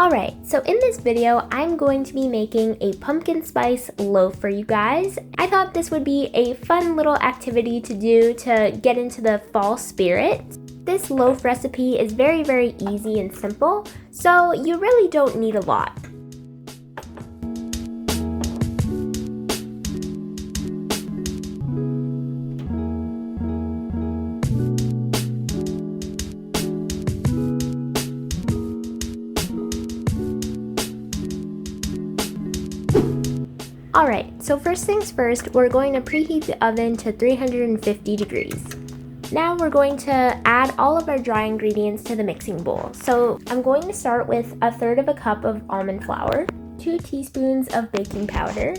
Alright, so in this video, I'm going to be making a pumpkin spice loaf for you guys. I thought this would be a fun little activity to do to get into the fall spirit. This loaf recipe is very easy and simple, so you really don't need a lot. Alright, so first things first, we're going to preheat the oven to 350 degrees. Now we're going to add all of our dry ingredients to the mixing bowl. So I'm going to start with 1/3 cup of almond flour, 2 teaspoons of baking powder.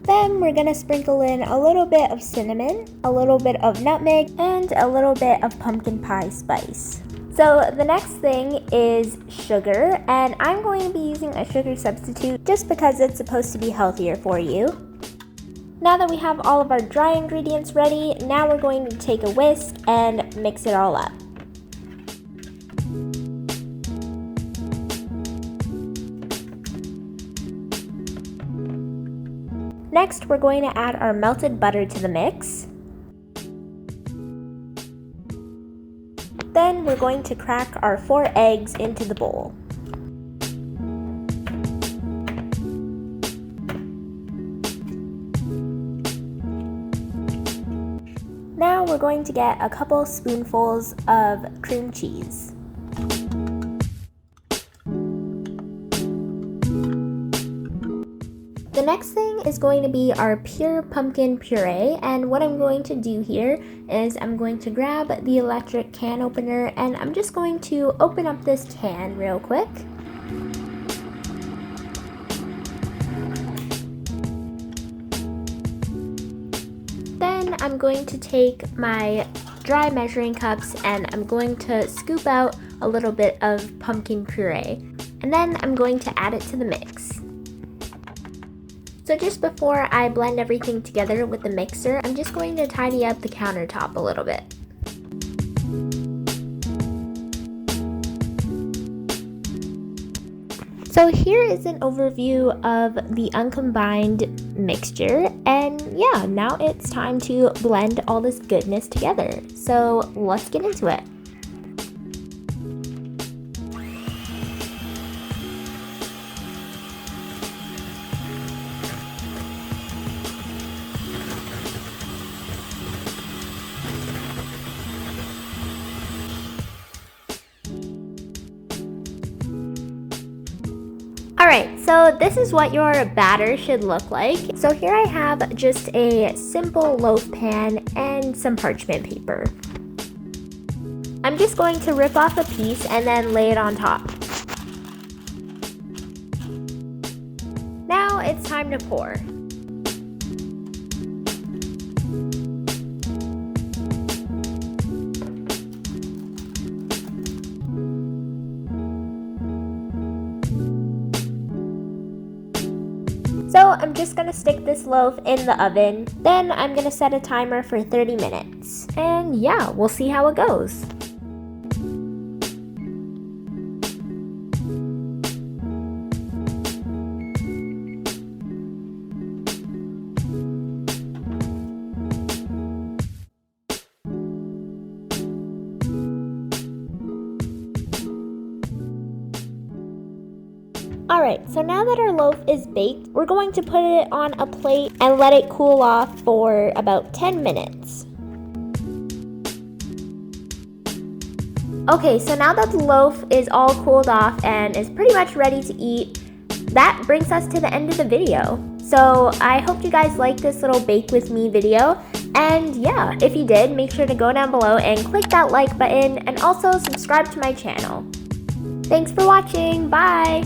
Then we're going to sprinkle in a little bit of cinnamon, a little bit of nutmeg, and a little bit of pumpkin pie spice. So the next thing is sugar, and I'm going to be using a sugar substitute just because it's supposed to be healthier for you. Now that we have all of our dry ingredients ready, now we're going to take a whisk and mix it all up. Next, we're going to add our melted butter to the mix. Then we're going to crack our 4 eggs into the bowl. Now we're going to get a couple spoonfuls of cream cheese. The next thing is going to be our pure pumpkin puree, and what I'm going to do here is I'm going to grab the electric can opener and I'm just going to open up this can real quick. Then I'm going to take my dry measuring cups and I'm going to scoop out a little bit of pumpkin puree, and then I'm going to add it to the mix. So just before I blend everything together with the mixer, I'm just going to tidy up the countertop a little bit. So here is an overview of the uncombined mixture, and yeah, now it's time to blend all this goodness together. So let's get into it. Alright, so this is what your batter should look like. So here I have just a simple loaf pan and some parchment paper. I'm just going to rip off a piece and then lay it on top. Now it's time to pour. So I'm just going to stick this loaf in the oven, then I'm going to set a timer for 30 minutes. And yeah, we'll see how it goes. Alright, so now that our loaf is baked, we're going to put it on a plate and let it cool off for about 10 minutes. Okay, so now that the loaf is all cooled off and is pretty much ready to eat, that brings us to the end of the video. So I hope you guys liked this little bake with me video. And yeah, if you did, make sure to go down below and click that like button and also subscribe to my channel. Thanks for watching, bye!